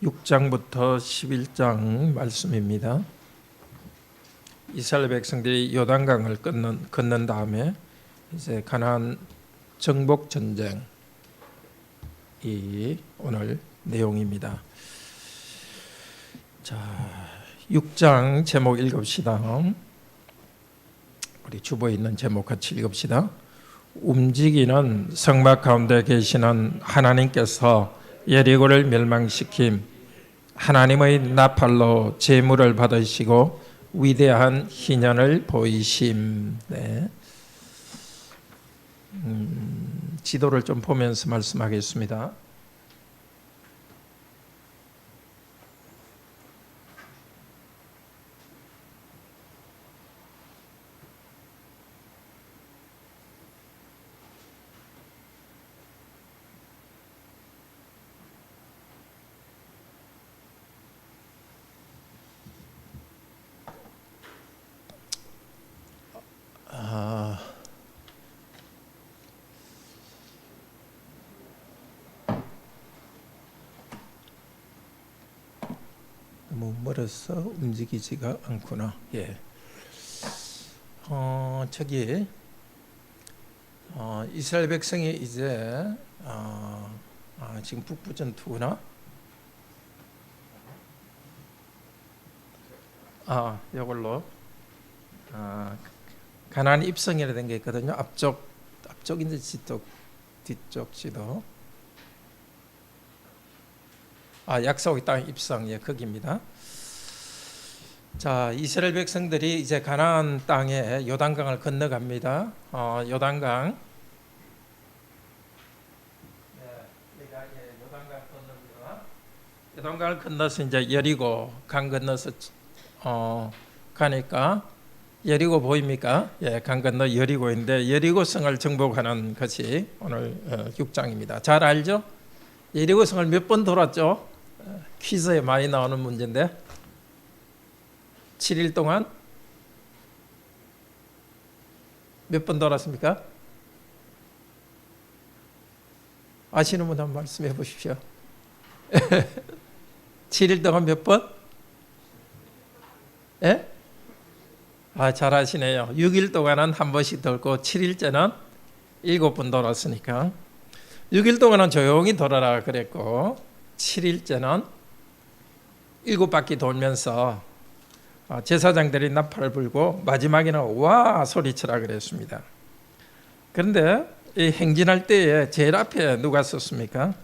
6장부터 11장 말씀입니다. 이스라엘 백성들이 요단강을 건넌 다음에 이제 가나안 정복 전쟁이 오늘 내용입니다. 자, 6장 제목 읽읍시다. 우리 주보에 있는 제목 같이 읽읍시다. 움직이는 성막 가운데 계시는 하나님께서 여리고를 멸망시킴, 하나님의 나팔로 제물을 받으시고 위대한 희년을 보이심. 네. 지도를 좀 보면서 말씀하겠습니다. 너무 멀어서 움직이지가 않구나. 예. 이스라엘 백성이 이제 지금 북부 전투구나. 이걸로 가나안 입성이라 된 게 있거든요. 앞쪽인지 뒤쪽 지도. 약속의 땅 입성, 예, 거기입니다. 자, 이스라엘 백성들이 이제 가나안 땅에 요단강을 건너갑니다. 요단강. 요단강을 건너서 이제 여리고 강 건너서 가니까 여리고 보입니까? 예, 강 건너 여리고인데 여리고성을 정복하는 것이 오늘 6장입니다. 잘 알죠? 여리고성을 몇 번 돌았죠? 퀴즈에 많이 나오는 문제인데 7일 동안 몇 번 돌았습니까? 아시는 분 한번 말씀해 보십시오. 7일 동안 몇 번? 예? 잘 아시네요. 6일 동안은 한 번씩 돌고 7일째는 7번 돌았으니까 6일 동안은 조용히 돌아라 그랬고 7일째는 7바퀴 돌면서 제사장들이 나팔을 불고 마지막에는 와 소리치라 그랬습니다. 그런데 이 행진할 때에 제일 앞에 누가 섰습니까?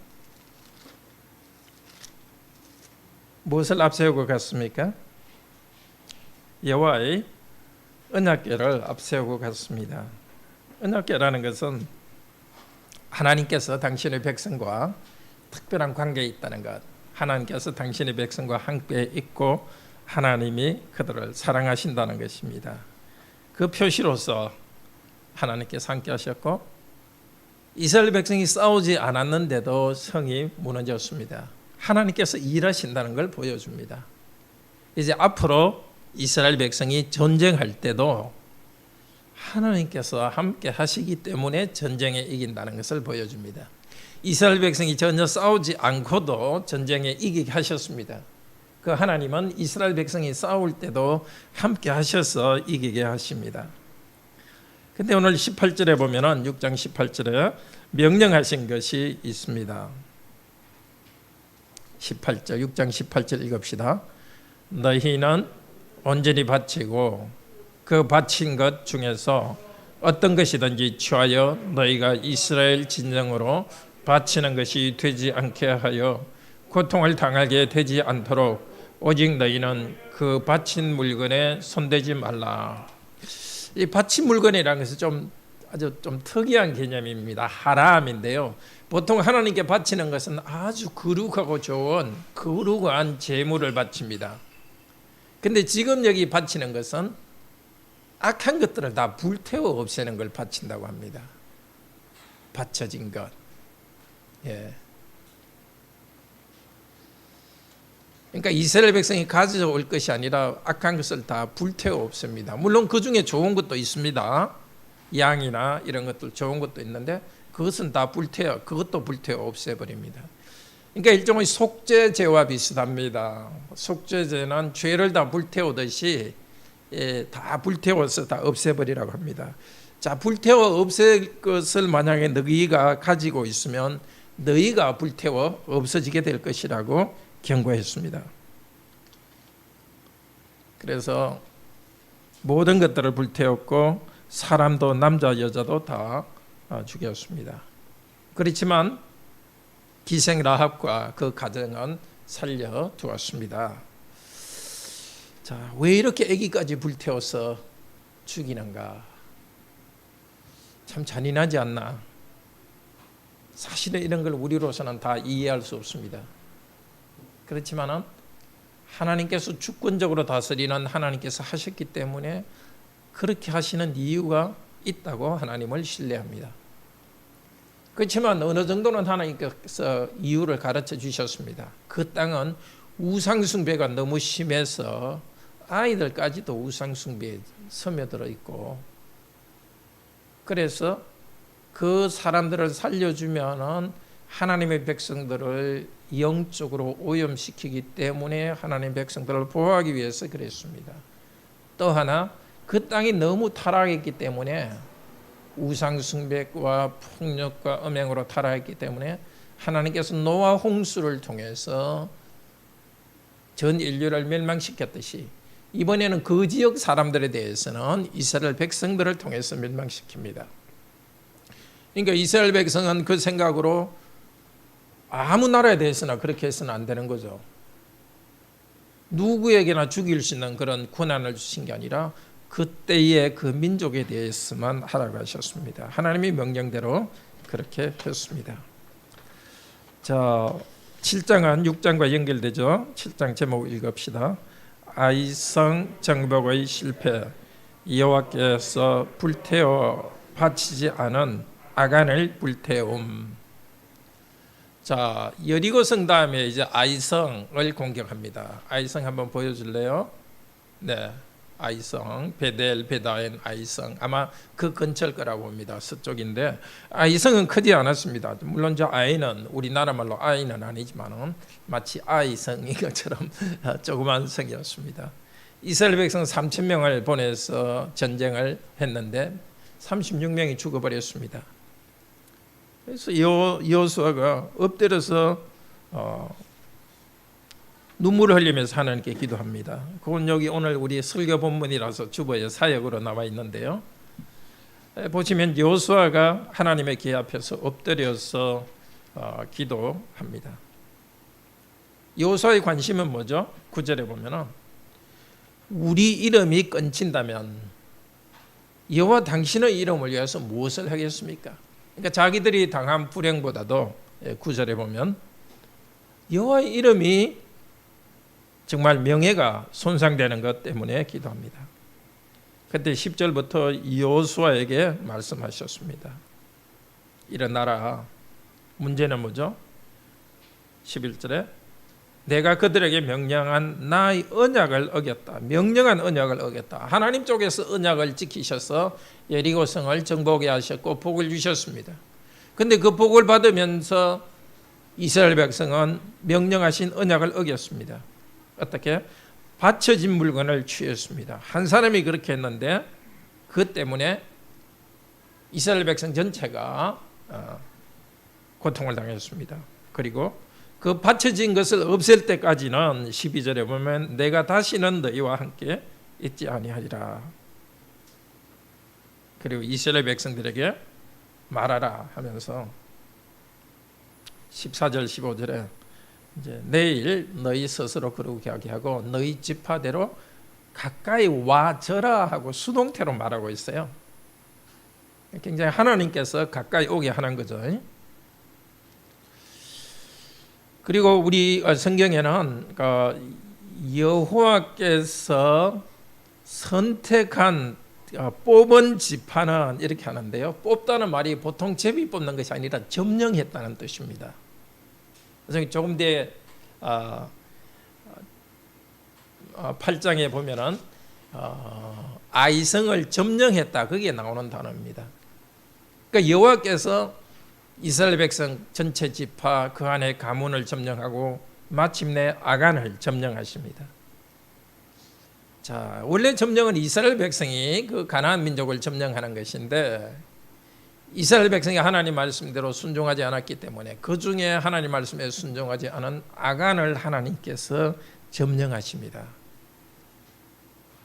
무엇을 앞세우고 갔습니까? 여호와의 언약궤를 앞세우고 갔습니다. 언약궤라는 것은 하나님께서 당신의 백성과 특별한 관계에 있다는 것, 하나님께서 당신의 백성과 함께 있고 하나님이 그들을 사랑하신다는 것입니다. 그 표시로서 하나님께서 함께 하셨고 이스라엘 백성이 싸우지 않았는데도 성이 무너졌습니다. 하나님께서 일하신다는 걸 보여줍니다. 이제 앞으로 이스라엘 백성이 전쟁할 때도 하나님께서 함께 하시기 때문에 전쟁에 이긴다는 것을 보여줍니다. 이스라엘 백성이 전혀 싸우지 않고도 전쟁에 이기게 하셨습니다. 그 하나님은 이스라엘 백성이 싸울 때도 함께 하셔서 이기게 하십니다. 근데 오늘 18절에 보면은 6장 18절에 명령하신 것이 있습니다. 18절, 6장 18절 읽읍시다. 너희는 온전히 바치고 그 바친 것 중에서 어떤 것이든지 취하여 너희가 이스라엘 진정으로 바치는 것이 되지 않게 하여 고통을 당하게 되지 않도록 오직 너희는 그 바친 물건에 손대지 말라. 이 바친 물건이라는 것은 아주 특이한 개념입니다. 하람인데요. 보통 하나님께 바치는 것은 아주 거룩하고 좋은 거룩한 제물을 바칩니다. 근데 지금 여기 바치는 것은 악한 것들을 다 불태워 없애는 걸 바친다고 합니다. 바쳐진 것. 예. 그러니까 이스라엘 백성이 가져올 것이 아니라 악한 것을 다 불태워 없앱니다. 물론 그 중에 좋은 것도 있습니다. 양이나 이런 것들 좋은 것도 있는데 그것은 다 그것도 불태워 없애버립니다. 그러니까 일종의 속죄제와 비슷합니다. 속죄제는 죄를 다 불태우듯이 다 불태워서 다 없애버리라고 합니다. 자, 불태워 없앨 것을 만약에 너희가 가지고 있으면 너희가 불태워 없어지게 될 것이라고 경고했습니다. 그래서 모든 것들을 불태웠고 사람도 남자 여자도 다 죽였습니다. 그렇지만 기생 라합과 그 가정은 살려두었습니다. 자, 왜 이렇게 아기까지 불태워서 죽이는가? 참 잔인하지 않나? 사실은 이런 걸 우리로서는 다 이해할 수 없습니다. 그렇지만은 하나님께서 주권적으로 다스리는 하나님께서 하셨기 때문에 그렇게 하시는 이유가 있다고 하나님을 신뢰합니다. 그렇지만 어느 정도는 하나님께서 이유를 가르쳐 주셨습니다. 그 땅은 우상숭배가 너무 심해서 아이들까지도 우상숭배에 스며들어 있고, 그래서 그 사람들을 살려주면은 하나님의 백성들을 영적으로 오염시키기 때문에 하나님의 백성들을 보호하기 위해서 그랬습니다. 또 하나, 그 땅이 너무 타락했기 때문에 우상숭배와 폭력과 음행으로 타락했기 때문에 하나님께서 노아 홍수를 통해서 전 인류를 멸망시켰듯이 이번에는 그 지역 사람들에 대해서는 이스라엘 백성들을 통해서 멸망시킵니다. 그러니까 이스라엘 백성은 그 생각으로 아무 나라에 대해서나 그렇게 해서는 안 되는 거죠. 누구에게나 죽일 수 있는 그런 권한을 주신 게 아니라 그때의 그 민족에 대해서만 하라고 하셨습니다. 하나님의 명령대로 그렇게 했습니다. 자, 7장은 6장과 연결되죠. 7장 제목 읽읍시다. 아이성 정복의 실패, 여호와께서 불태워 바치지 않은 아간을 불태움. 자, 여리고성 다음에 이제 아이성을 공격합니다. 아이성 한번 보여줄래요? 네, 아이성, 베델, 베다엔, 아이성, 아마 그 근처일 거라고 봅니다. 서쪽인데 아이성은 크지 않았습니다. 물론 저 아이는 우리나라 말로 아이는 아니지만은 마치 아이성인 것처럼 조그만 성이었습니다. 이스라엘 백성 3,000명을 보내서 전쟁을 했는데 36명이 죽어버렸습니다. 그래서 여호수아가 엎드려서 눈물을 흘리면서 하나님께 기도합니다. 그건 여기 오늘 우리 설교 본문이라서 주보에 사역으로 나와 있는데요. 보시면 여호수아가 하나님의 궤 앞에서 엎드려서 기도합니다. 여호수아의 관심은 뭐죠? 9절에 보면은 우리 이름이 끊친다면 여호와 당신의 이름을 위해서 무엇을 하겠습니까? 그러니까 자기들이 당한 불행보다도 9절에 보면 여호와의 이름이 정말 명예가 손상되는 것 때문에 기도합니다. 그때 10절부터 여호수아에게 말씀하셨습니다. 일어나라. 문제는 뭐죠? 11절에 내가 그들에게 명령한 나의 언약을 어겼다. 명령한 언약을 어겼다. 하나님 쪽에서 언약을 지키셔서 여리고성을 정복해 하셨고 복을 주셨습니다. 그런데 그 복을 받으면서 이스라엘 백성은 명령하신 언약을 어겼습니다. 어떻게? 바쳐진 물건을 취했습니다. 한 사람이 그렇게 했는데 그 때문에 이스라엘 백성 전체가 고통을 당했습니다. 그리고 그 바쳐진 것을 없앨 때까지는 12절에 보면 내가 다시는 너희와 함께 있지 아니하리라. 그리고 이스라엘 백성들에게 말하라 하면서 14절 15절에 이제 내일 너희 스스로 거룩하게 하고 너희 지파대로 가까이 와져라 하고 수동태로 말하고 있어요. 굉장히 하나님께서 가까이 오게 하는 거죠. 그리고 우리 성경에는 여호와께서 선택한 뽑은 지파는 이렇게 하는데요. 뽑다는 말이 보통 제비 뽑는 것이 아니라 점령했다는 뜻입니다. 그래서 조금 뒤에 8장에 보면은 아이성을 점령했다, 그게 나오는 단어입니다. 그러니까 여호와께서 이스라엘 백성 전체 지파 그 안에 가문을 점령하고 마침내 아간을 점령하십니다. 자, 원래 점령은 이스라엘 백성이 그 가나안 민족을 점령하는 것인데 이스라엘 백성이 하나님 말씀대로 순종하지 않았기 때문에 그 중에 하나님 말씀에 순종하지 않은 아간을 하나님께서 점령하십니다.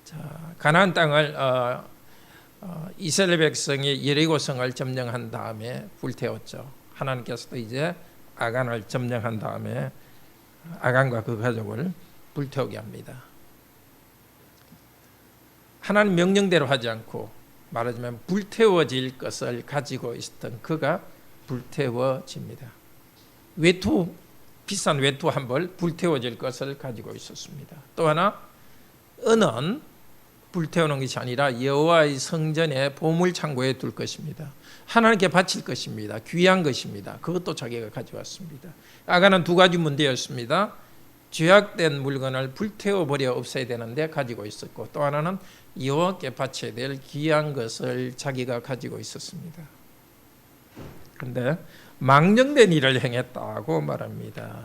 자, 가나안 땅을 이스라엘 백성이 여리고성을 점령한 다음에 불태웠죠. 하나님께서도 이제 아간을 점령한 다음에 아간과 그 가족을 불태우게 합니다. 하나님 명령대로 하지 않고 말하자면 불태워질 것을 가지고 있었던 그가 불태워집니다. 비싼 외투 한 벌 불태워질 것을 가지고 있었습니다. 또 하나 은은 불태우는 것이 아니라 여호와의 성전에 보물창고에 둘 것입니다. 하나님께 바칠 것입니다. 귀한 것입니다. 그것도 자기가 가져왔습니다. 아간은 두 가지 문제였습니다. 죄악된 물건을 불태워버려 없애야 되는데 가지고 있었고, 또 하나는 여호와께 바쳐야 될 귀한 것을 자기가 가지고 있었습니다. 그런데 망령된 일을 행했다고 말합니다.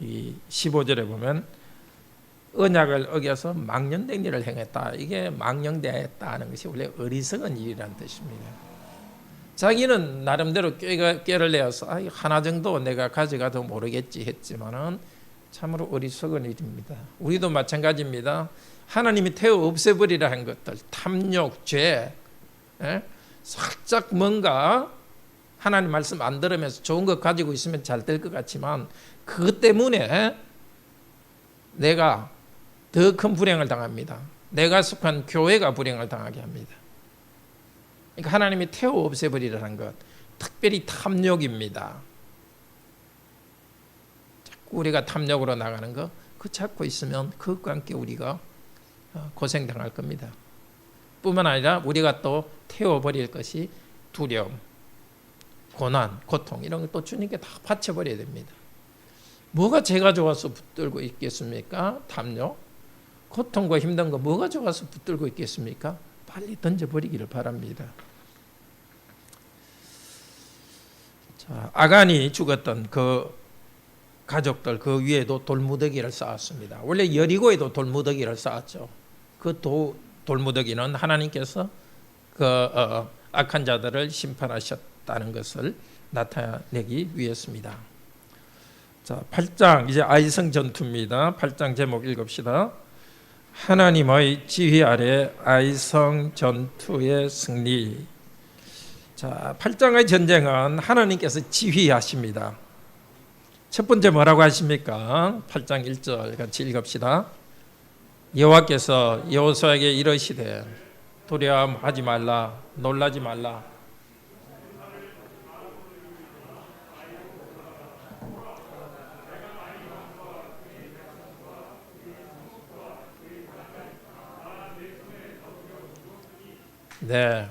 이 15절에 보면 언약을 어겨서 망령된 일을 행했다. 이게 망령되었다는 것이 원래 어리석은 일이라는 뜻입니다. 자기는 나름대로 꾀를 내어서 하나 정도 내가 가져가도 모르겠지 했지만은 참으로 어리석은 일입니다. 우리도 마찬가지입니다. 하나님이 태워 없애버리라 한 것들, 탐욕, 죄, 살짝 뭔가 하나님 말씀 안 들으면서 좋은 것 가지고 있으면 잘 될 것 같지만 그것 때문에 내가 더 큰 불행을 당합니다. 내가 속한 교회가 불행을 당하게 합니다. 그러니까 하나님이 태워 없애버리라는 것, 특별히 탐욕입니다. 자꾸 우리가 탐욕으로 나가는 거, 그 찾고 있으면 그것과 함께 우리가 고생당할 겁니다. 뿐만 아니라 우리가 또 태워버릴 것이 두려움, 고난, 고통 이런 것도 주님께 다 바쳐버려야 됩니다. 뭐가 제가 좋아서 붙들고 있겠습니까? 탐욕, 고통과 힘든 거 뭐가 좋아서 붙들고 있겠습니까? 빨리 던져버리기를 바랍니다. 자, 아간이 죽었던 그 가족들 그 위에도 돌무더기를 쌓았습니다. 원래 여리고에도 돌무더기를 쌓았죠. 그 돌무더기는 하나님께서 그 악한 자들을 심판하셨다는 것을 나타내기 위해서입니다. 자, 8장 이제 아이성 전투입니다. 8장 제목 읽읍시다. 하나님의 지휘 아래 아이성 전투의 승리. 자, 8장의 전쟁은 하나님께서 지휘하십니다. 첫 번째 뭐라고 하십니까? 8장 1절 같이 읽읍시다. 여호와께서 여호수아에게 이르시되 두려워하지 말라, 놀라지 말라. 네,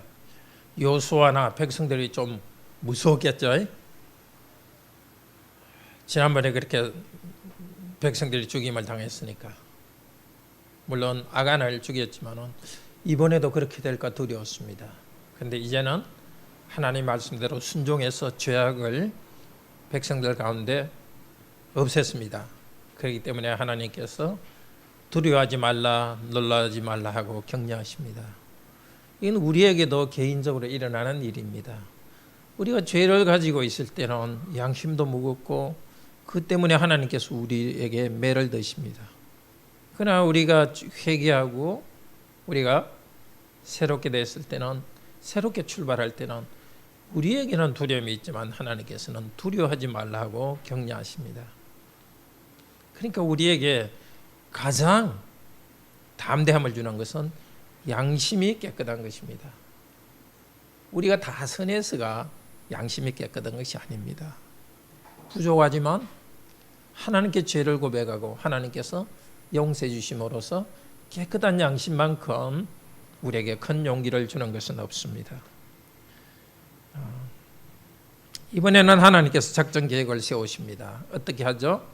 여호수아나 백성들이 좀 무서웠겠죠. 지난번에 그렇게 백성들이 죽임을 당했으니까. 물론 아간을 죽였지만은 이번에도 그렇게 될까 두려웠습니다. 그런데 이제는 하나님 말씀대로 순종해서 죄악을 백성들 가운데 없앴습니다. 그렇기 때문에 하나님께서 두려워하지 말라, 놀라지 말라 하고 격려하십니다. 이건 우리에게도 개인적으로 일어나는 일입니다. 우리가 죄를 가지고 있을 때는 양심도 무겁고 그 때문에 하나님께서 우리에게 매를 드십니다. 그러나 우리가 회개하고 우리가 새롭게 됐을 때는, 새롭게 출발할 때는 우리에게는 두려움이 있지만 하나님께서는 두려워하지 말라고 격려하십니다. 그러니까 우리에게 가장 담대함을 주는 것은 양심이 깨끗한 것입니다. 우리가 다 선해서가 양심이 깨끗한 것이 아닙니다. 부족하지만 하나님께 죄를 고백하고 하나님께서 용서해 주심으로써 깨끗한 양심만큼 우리에게 큰 용기를 주는 것은 없습니다. 이번에는 하나님께서 작전 계획을 세우십니다. 어떻게 하죠?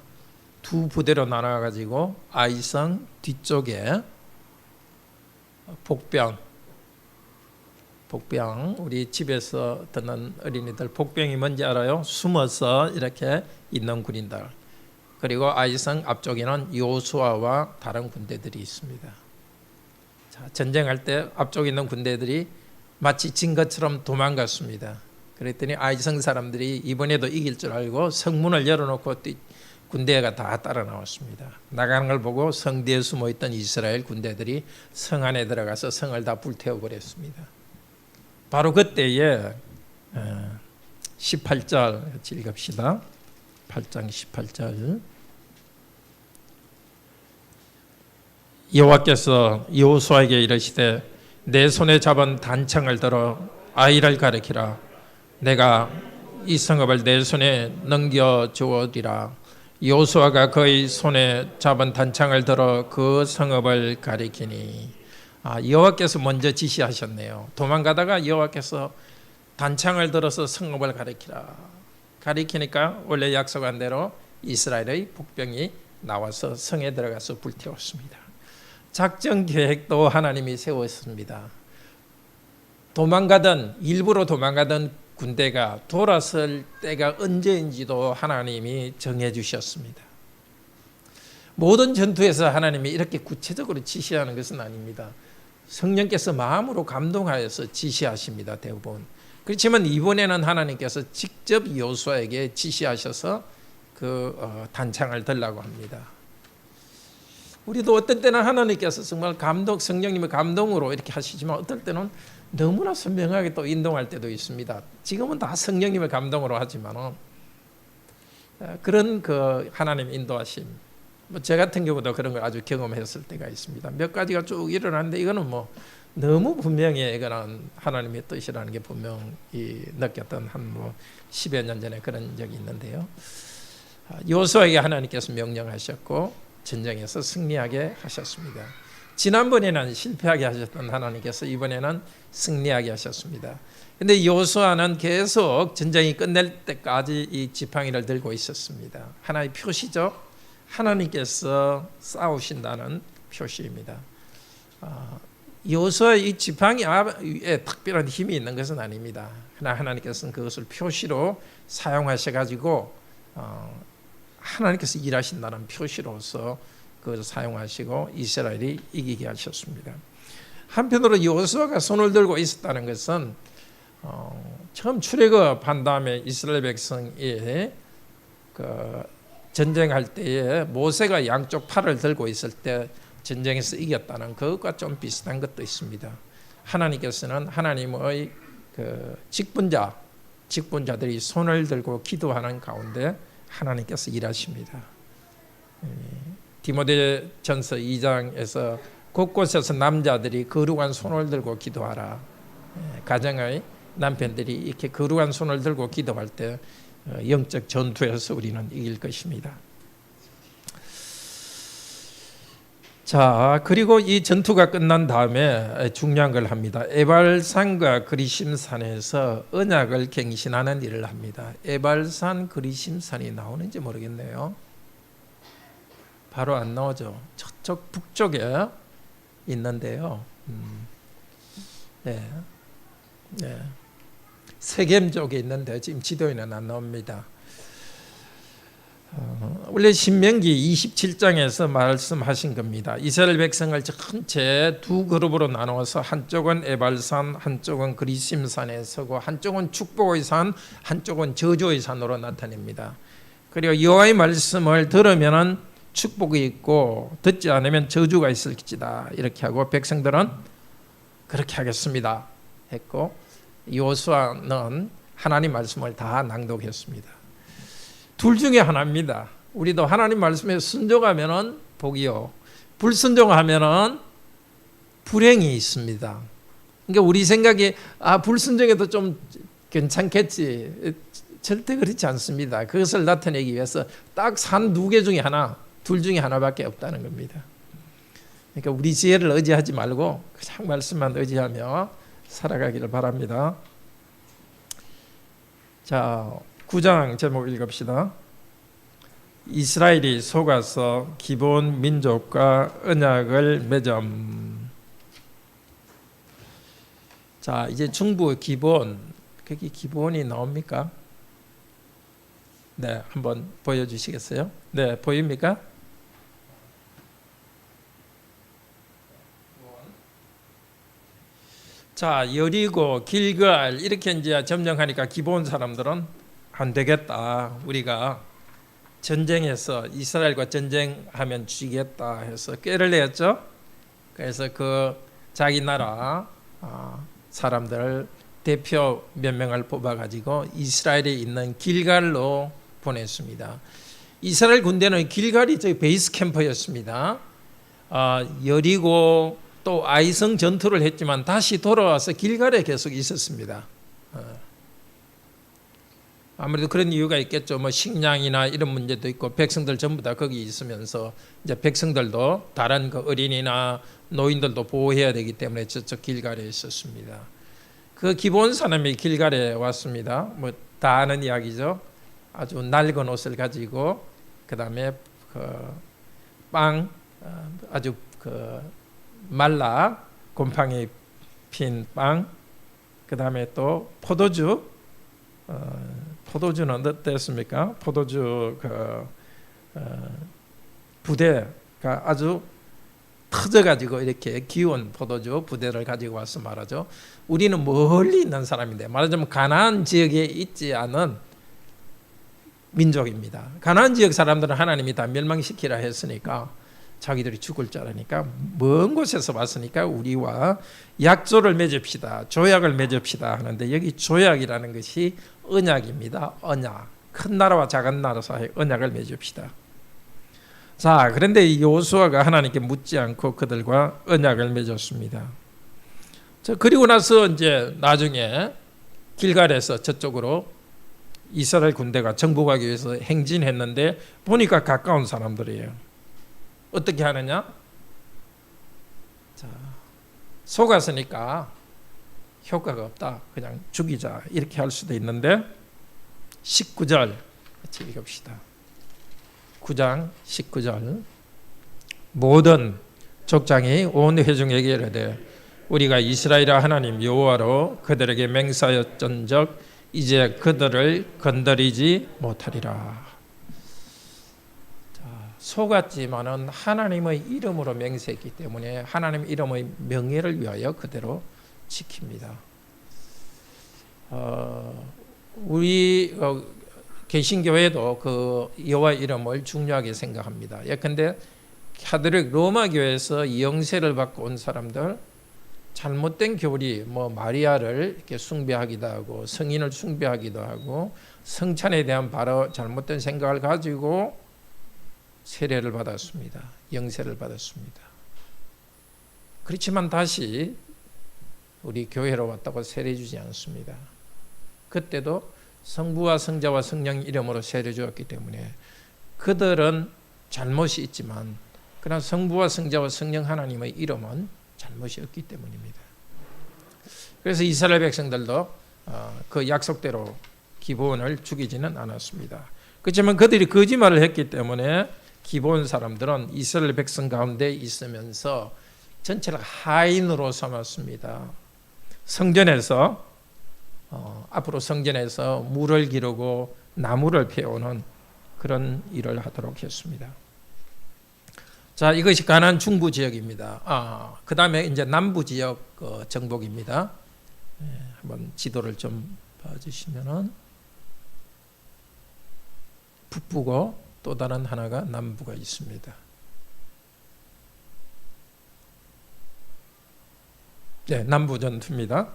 두 부대로 나눠가지고 아이성 뒤쪽에 복병, 복병, 우리 집에서 듣는 어린이들 복병이 뭔지 알아요? 숨어서 이렇게 있는 군인들. 그리고 아이성 앞쪽에는 요수아와 다른 군대들이 있습니다. 자, 전쟁할 때 앞쪽에 있는 군대들이 마치 진 것처럼 도망갔습니다. 그랬더니 아이성 사람들이 이번에도 이길 줄 알고 성문을 열어놓고 군대가 다 따라 나왔습니다. 나가는 걸 보고 성뒤에 숨어있던 이스라엘 군대들이 성 안에 들어가서 성을 다 불태워버렸습니다. 바로 그때에 18절 같이 읽읍시다. 8장 18절. 여호와께서 여호수아에게 이르시되 내 손에 잡은 단창을 들어 아이를 가리키라. 내가 이 성읍을 내 손에 넘겨주었리라. 여호수아가 그의 손에 잡은 단창을 들어 그 성읍을 가리키니. 여호와께서 먼저 지시하셨네요. 도망가다가 여호와께서 단창을 들어서 성읍을 가리키라. 가리키니까 원래 약속한 대로 이스라엘의 복병이 나와서 성에 들어가서 불태웠습니다. 작전 계획도 하나님이 세웠습니다. 일부러 도망가던 군대가 돌아설 때가 언제인지도 하나님이 정해 주셨습니다. 모든 전투에서 하나님이 이렇게 구체적으로 지시하는 것은 아닙니다. 성령께서 마음으로 감동하여서 지시하십니다. 대부분. 그렇지만 이번에는 하나님께서 직접 여호수아에게 지시하셔서 단창을 들라고 합니다. 우리도 어떤 때는 하나님께서 정말 성령님의 감동으로 이렇게 하시지만 어떨 때는 너무나 선명하게 또 인도할 때도 있습니다. 지금은 다 성령님의 감동으로 하지만 그런 하나님 인도하심. 제 같은 경우도 그런 걸 아주 경험했을 때가 있습니다. 몇 가지가 쭉 일어났는데 이거는 너무 분명히 이거는 하나님의 뜻이라는 게 분명히 느꼈던 한 10여 년 전에 그런 적이 있는데요. 여호수아에게 하나님께서 명령하셨고 전쟁에서 승리하게 하셨습니다. 지난번에는 실패하게 하셨던 하나님께서 이번에는 승리하게 하셨습니다. 그런데 여호수아는 계속 전쟁이 끝낼 때까지 이 지팡이를 들고 있었습니다. 하나의 표시죠. 하나님께서 싸우신다는 표시입니다. 여호수아의 이 지팡이에 특별한 힘이 있는 것은 아닙니다. 그러나 하나님께서는 그것을 표시로 사용하셔가지고 하나님께서 일하신다는 표시로서 그것을 사용하시고 이스라엘이 이기게 하셨습니다. 한편으로 여호수아가 손을 들고 있었다는 것은 처음 출애굽한 다음에 이스라엘 백성이 전쟁할 때에 모세가 양쪽 팔을 들고 있을 때 전쟁에서 이겼다는 그것과 좀 비슷한 것도 있습니다. 하나님께서는 하나님의 직분자들이 손을 들고 기도하는 가운데 하나님께서 일하십니다. 디모데전서 2장에서 곳곳에서 남자들이 거룩한 손을 들고 기도하라. 가정의 남편들이 이렇게 거룩한 손을 들고 기도할 때 영적 전투에서 우리는 이길 것입니다. 자, 그리고 이 전투가 끝난 다음에 중요한 걸 합니다. 에발산과 그리심산에서 언약을 갱신하는 일을 합니다. 에발산, 그리심산이 나오는지 모르겠네요. 바로 안 나오죠. 저쪽 북쪽에 있는데요. 네. 세겜 쪽에 있는데 지금 지도에는 안 나옵니다. 원래 신명기 27장에서 말씀하신 겁니다. 이스라엘 백성을 전체 두 그룹으로 나누어서 한쪽은 에발산, 한쪽은 그리심산에 서고 한쪽은 축복의 산, 한쪽은 저주의 산으로 나타냅니다. 그리고 여호와의 말씀을 들으면은 축복이 있고 듣지 않으면 저주가 있을지다 이렇게 하고 백성들은 그렇게 하겠습니다 했고 여호수아는 하나님 말씀을 다 낭독했습니다. 둘 중에 하나입니다. 우리도 하나님 말씀에 순종하면은 복이요, 불순종하면은 불행이 있습니다. 그러니까 우리 생각에 불순종해도 좀 괜찮겠지. 절대 그렇지 않습니다. 그것을 나타내기 위해서 딱 산 두 개 중에 하나, 둘 중에 하나밖에 없다는 겁니다. 그러니까 우리 지혜를 의지하지 말고 그냥 말씀만 의지하며 살아가기를 바랍니다. 자, 9장 제목 읽읍시다. 이스라엘이 속아서 기본 민족과 언약을 맺음. 자, 이제 중부 기본, 거기 기본이 나옵니까? 네, 한번 보여주시겠어요? 네, 보입니까? 자, 여리고, 길갈 이렇게 이제 점령하니까 기본 사람들은 안 되겠다. 우리가 전쟁에서 이스라엘과 전쟁하면 죽이겠다 해서 꾀를 내었죠. 그래서 그 자기 나라 사람들 대표 몇 명을 뽑아가지고 이스라엘에 있는 길갈로 보냈습니다. 이스라엘 군대는 길갈이 저희 베이스 캠프였습니다. 여리고 또 아이성 전투를 했지만 다시 돌아와서 길갈에 계속 있었습니다. 아무래도 그런 이유가 있겠죠. 뭐 식량이나 이런 문제도 있고 백성들 전부 다 거기 있으면서 이제 백성들도 다른 그 어린이나 노인들도 보호해야 되기 때문에 저쪽 길갈에 있었습니다. 그 기본 사람이 길갈에 왔습니다. 뭐 다 아는 이야기죠. 아주 낡은 옷을 가지고 그다음에 그 빵 아주 그 말라 곰팡이 핀 빵, 그다음에 또 포도주. 포도주는 어땠습니까? 포도주 부대가 아주 터져가지고 이렇게 기운 포도주 부대를 가지고 와서 말하죠. 우리는 멀리 있는 사람인데 말하자면 가나안 지역에 있지 않은 민족입니다. 가나안 지역 사람들은 하나님이 다 멸망시키라 했으니까 자기들이 죽을 줄 알으니까 먼 곳에서 왔으니까 우리와 약조를 맺읍시다. 조약을 맺읍시다 하는데 여기 조약이라는 것이 언약입니다. 언약. 큰 나라와 작은 나라 사이에 언약을 맺읍시다. 자, 그런데 여호수아가 하나님께 묻지 않고 그들과 언약을 맺었습니다. 자, 그리고 나서 이제 나중에 길갈에서 저쪽으로 이스라엘 군대가 정복하기 위해서 행진했는데 보니까 가까운 사람들이에요. 어떻게 하느냐? 자, 속았으니까 효과가 없다. 그냥 죽이자. 이렇게 할 수도 있는데 19절 같이 읽읍시다. 9장 19절 모든 족장이 온 회중에게 이르되 우리가 이스라엘 하나님 여호와로 그들에게 맹세하였던적 이제 그들을 건드리지 못하리라. 속았지만은 하나님의 이름으로 맹세했기 때문에 하나님 이름의 명예를 위하여 그대로 지킵니다. 우리 개신교회도 그 여호와 이름을 중요하게 생각합니다. 예컨대 카톨릭 로마 교회에서 영세를 받고 온 사람들 잘못된 교리, 뭐 마리아를 이렇게 숭배하기도 하고 성인을 숭배하기도 하고 성찬에 대한 바로 잘못된 생각을 가지고 세례를 받았습니다. 영세를 받았습니다. 그렇지만 다시 우리 교회로 왔다고 세례 주지 않습니다. 그때도 성부와 성자와 성령 이름으로 세례 주었기 때문에 그들은 잘못이 있지만 그러나 성부와 성자와 성령 하나님의 이름은 잘못이 없기 때문입니다. 그래서 이스라엘 백성들도 그 약속대로 기본을 죽이지는 않았습니다. 그렇지만 그들이 거짓말을 했기 때문에 기본 사람들은 이스라엘 백성 가운데 있으면서 전체를 하인으로 삼았습니다. 성전에서 앞으로 성전에서 물을 기르고 나무를 피워오는 그런 일을 하도록 했습니다. 자, 이것이 가나안 중부 지역입니다. 그 다음에 이제 남부 지역 정복입니다. 한번 지도를 좀 봐주시면은 북부고 또 다른 하나가 남부가 있습니다. 네, 남부 전투입니다.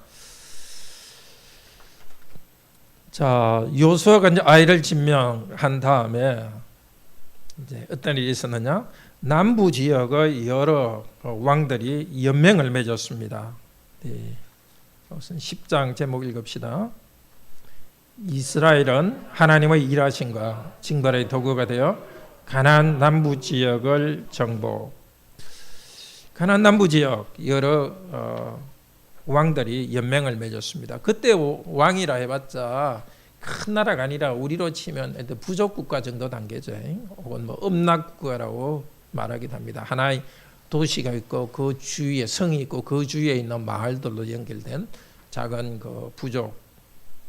자, 여호수아가 이제 아이를 진명한 다음에 이제 어떤 일이 있었느냐? 남부 지역의 여러 왕들이 연맹을 맺었습니다. 네, 우선 10장 제목 읽읍시다. 이스라엘은 하나님의 일하심과 징벌의 도구가 되어 가나안 남부 지역을 정복. 가나안 남부 지역 여러 왕들이 연맹을 맺었습니다. 그때 왕이라 해봤자 큰 나라가 아니라 우리로 치면 부족 국가 정도 단계죠. 혹은 뭐 음락 국가라고 말하기도 합니다. 하나의 도시가 있고 그 주위에 성이 있고 그 주위에 있는 마을들로 연결된 작은 그 부족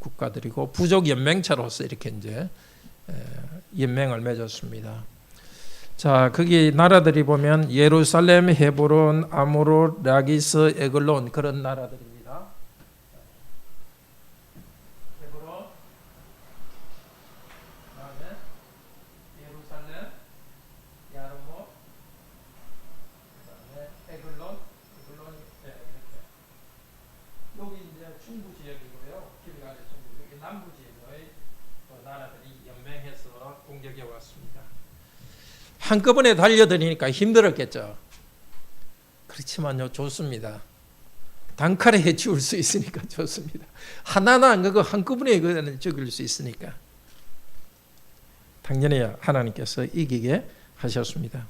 국가들이고 부족 연맹체로서 이렇게 이제 연맹을 맺었습니다. 자, 거기 나라들이 보면 예루살렘, 헤브론, 아모로, 라기스, 에글론 그런 나라들입니다. 헤브론, 그다음에 예루살렘, 야르모, 그다음에 에글론 이렇게. 여기 이제 중부 지역이고요. 길가의 중부, 여기 남부 지역의 나라들이 연맹해서 공격해 왔습니다. 한꺼번에 달려드니까 힘들었겠죠. 그렇지만요, 좋습니다. 단칼에 해치울 수 있으니까 좋습니다. 하나나 안 가고 한꺼번에 죽일 수 있으니까 당연히 하나님께서 이기게 하셨습니다.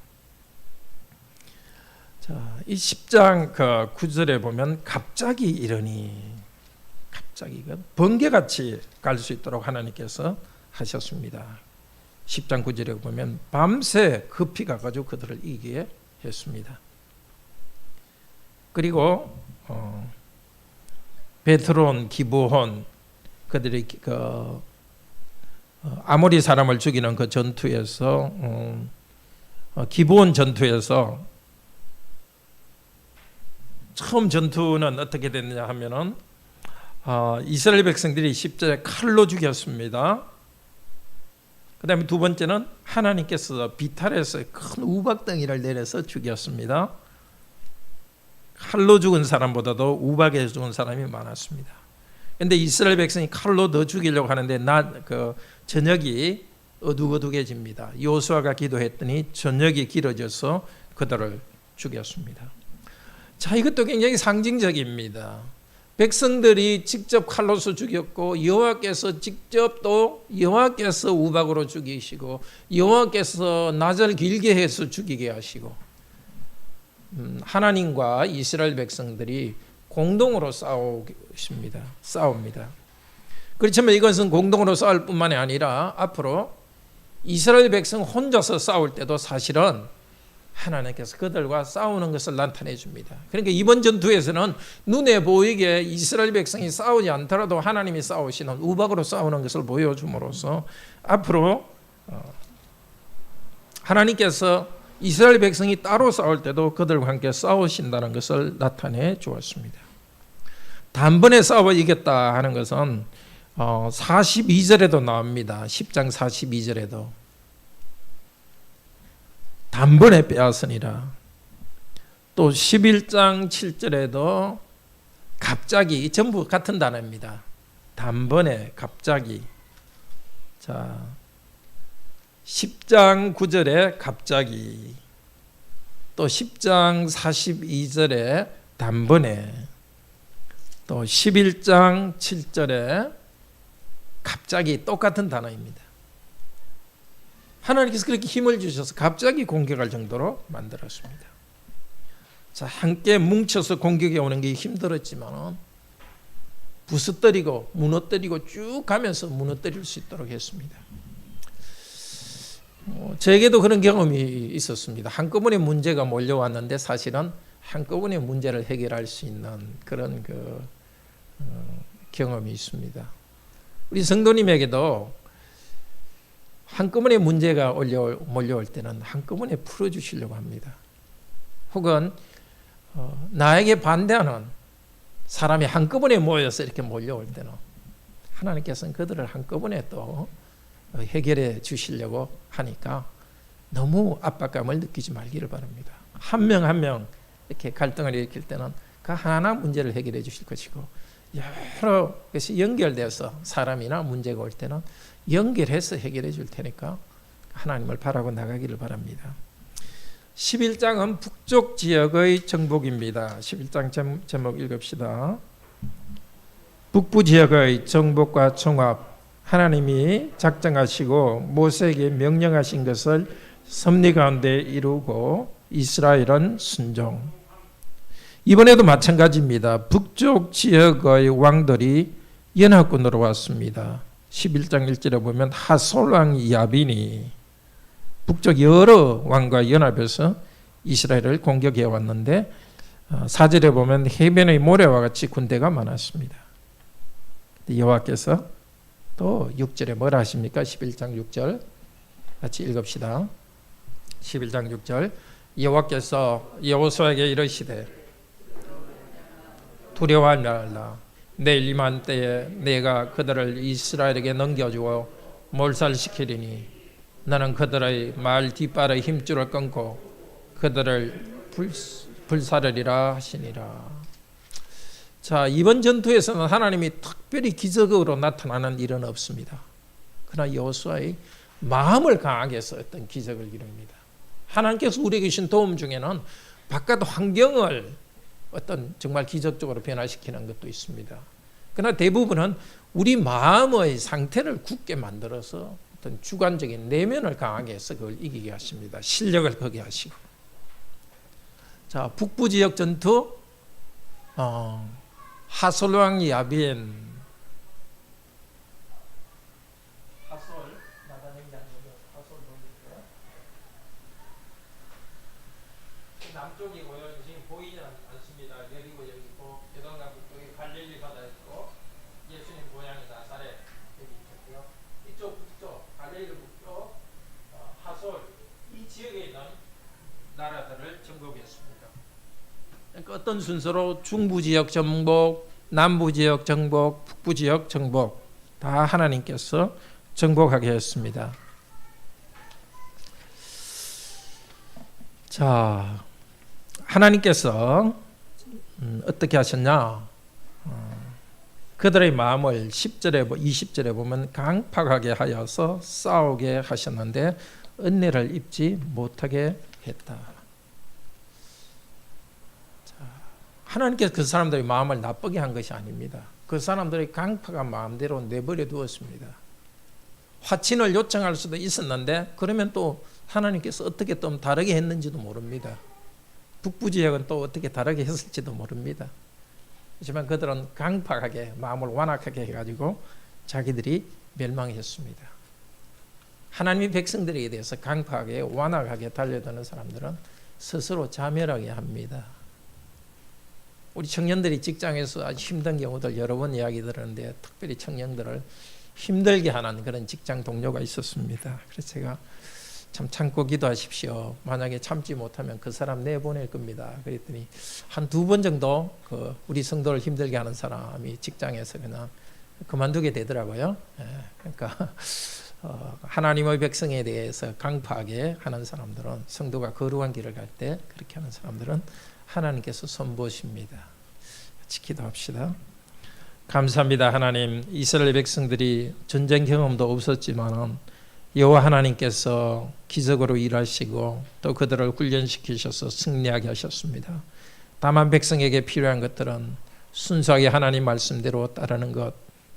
자, 이 10장 그 9절에 보면 갑자기 이러니, 갑자기 번개같이 갈 수 있도록 하나님께서 하셨습니다. 10장 9절에 보면 밤새 급히 가가지고 그들을 이기게 했습니다. 그리고 베트론, 기브온 그들이 그 아모리 사람을 죽이는 그 전투에서 기브온 전투에서 처음 전투는 어떻게 됐느냐 하면은 이스라엘 백성들이 십자가에 칼로 죽였습니다. 그 다음에 두 번째는 하나님께서 비탈에서 큰 우박덩이를 내려서 죽였습니다. 칼로 죽은 사람보다도 우박에 죽은 사람이 많았습니다. 그런데 이스라엘 백성이 칼로 더 죽이려고 하는데 저녁이 어둑어둑해집니다. 여호수아가 기도했더니 저녁이 길어져서 그들을 죽였습니다. 자, 이것도 굉장히 상징적입니다. 백성들이 직접 칼로서 죽였고 여호와께서 직접 또 여호와께서 우박으로 죽이시고 여호와께서 낮을 길게 해서 죽이게 하시고 하나님과 이스라엘 백성들이 공동으로 싸웁니다. 그렇지만 이것은 공동으로 싸울 뿐만이 아니라 앞으로 이스라엘 백성 혼자서 싸울 때도 사실은 하나님께서 그들과 싸우는 것을 나타내 줍니다. 그러니까 이번 전투에서는 눈에 보이게 이스라엘 백성이 싸우지 않더라도 하나님이 싸우시는 우박으로 싸우는 것을 보여줌으로써 앞으로 하나님께서 이스라엘 백성이 따로 싸울 때도 그들과 함께 싸우신다는 것을 나타내 주었습니다. 단번에 싸워 이겼다 하는 것은 42절에도 나옵니다. 10장 42절에도 단번에 빼앗으니라. 또 11장 7절에도 갑자기, 전부 같은 단어입니다. 단번에, 갑자기. 자, 10장 9절에 갑자기, 또 10장 42절에 단번에, 또 11장 7절에 갑자기, 똑같은 단어입니다. 하나님께서 그렇게 힘을 주셔서 갑자기 공격할 정도로 만들었습니다. 자, 함께 뭉쳐서 공격해 오는 게 힘들었지만 부서뜨리고 무너뜨리고 쭉 가면서 무너뜨릴 수 있도록 했습니다. 제게도 그런 경험이 있었습니다. 한꺼번에 문제가 몰려왔는데 사실은 한꺼번에 문제를 해결할 수 있는 그런 경험이 있습니다. 우리 성도님에게도 한꺼번에 문제가 몰려올 때는 한꺼번에 풀어주시려고 합니다. 혹은 나에게 반대하는 사람이 한꺼번에 모여서 이렇게 몰려올 때는 하나님께서는 그들을 한꺼번에 또 해결해 주시려고 하니까 너무 압박감을 느끼지 말기를 바랍니다. 한 명 한 명 이렇게 갈등을 일으킬 때는 그 하나하나 문제를 해결해 주실 것이고 여러 것이 연결돼서 사람이나 문제가 올 때는 연결해서 해결해 줄 테니까 하나님을 바라고 나가기를 바랍니다. 11장은 북쪽 지역의 정복입니다. 11장 제목 읽읍시다. 북부 지역의 정복과 총합, 하나님이 작정하시고 모세에게 명령하신 것을 섭리 가운데 이루고 이스라엘은 순종. 이번에도 마찬가지입니다. 북쪽 지역의 왕들이 연합군으로 왔습니다. 11장 1절에 보면 하솔 왕 야빈이 북쪽 여러 왕과 연합해서 이스라엘을 공격해 왔는데 4절에 보면 해변의 모래와 같이 군대가 많았습니다. 여호와께서 또 6절에 뭐라 하십니까? 11장 6절 같이 읽읍시다. 11장 6절 여호와께서 여호수아에게 이르시되 두려워하지 말라. 내일 이만 때에 내가 그들을 이스라엘에게 넘겨주어 몰살시키리니 나는 그들의 말 뒷발의 힘줄을 끊고 그들을 불사르리라 하시니라. 자, 이번 전투에서는 하나님이 특별히 기적으로 나타나는 일은 없습니다. 그러나 여호수아의 마음을 강하게 해서 어떤 기적을 이룹니다. 하나님께서 우리에게 주신 도움 중에는 바깥 환경을 어떤 정말 기적적으로 변화시키는 것도 있습니다. 그러나 대부분은 우리 마음의 상태를 굳게 만들어서 어떤 주관적인 내면을 강하게 해서 그걸 이기게 하십니다. 실력을 거게 하시고. 자, 북부 지역 전투 하솔왕 야빈 남쪽이고요. 지금 보이지 않습니다. 내리고 여기 있고 요단강 북쪽에 갈릴리 바다 있고 예수님 고향이 나사렛 여기 있고요. 이쪽 북쪽 갈릴리 북쪽 하솔 이 지역에 있는 나라들을 정복했습니다. 그러니까 어떤 순서로 중부 지역 정복, 남부 지역 정복, 북부 지역 정복 다 하나님께서 정복하게 했습니다. 자, 하나님께서 어떻게 하셨냐? 그들의 마음을 10절에 20절에 보면 강팍하게 하여서 싸우게 하셨는데 은혜를 입지 못하게 했다. 자, 하나님께서 그 사람들의 마음을 나쁘게 한 것이 아닙니다. 그 사람들의 강팍한 마음대로 내버려 두었습니다. 화친을 요청할 수도 있었는데 그러면 또 하나님께서 어떻게 또 다르게 했는지도 모릅니다. 북부 지역은 또 어떻게 다르게 했을지도 모릅니다. 하지만 그들은 강팍하게 마음을 완악하게 해가지고 자기들이 멸망했습니다. 하나님의 백성들에 대해서 강팍하게 완악하게 달려드는 사람들은 스스로 자멸하게 합니다. 우리 청년들이 직장에서 아주 힘든 경우들 여러 번 이야기 들었는데 특별히 청년들을 힘들게 하는 그런 직장 동료가 있었습니다. 그래서 제가 참 참고 기도하십시오. 만약에 참지 못하면 그 사람 내보낼 겁니다. 그랬더니 한 2번 정도 그 우리 성도를 힘들게 하는 사람이 직장에서 그냥 그만두게 되더라고요. 그러니까 하나님의 백성에 대해서 강팍하게 하는 사람들은 성도가 거룩한 길을 갈 때 그렇게 하는 사람들은 하나님께서 손보십니다. 같이 기도합시다. 감사합니다. 하나님, 이스라엘 백성들이 전쟁 경험도 없었지만 여호와 하나님께서 기적으로 일하시고 또 그들을 훈련시키셔서 승리하게 하셨습니다. 다만 백성에게 필요한 것들은 순수하게 하나님 말씀대로 따르는 것,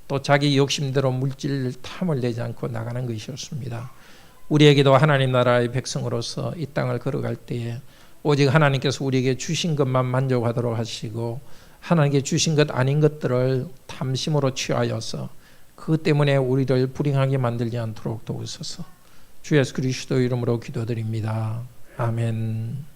또 자기 욕심대로 물질 탐을 내지 않고 나가는 것이었습니다. 우리에게도 하나님 나라의 백성으로서 이 땅을 걸어갈 때에 오직 하나님께서 우리에게 주신 것만 만족하도록 하시고 하나님께 주신 것 아닌 것들을 탐심으로 취하여서 그 때문에 우리를 불행하게 만들지 않도록 도우소서. 주 예수 그리스도 이름으로 기도드립니다. 아멘.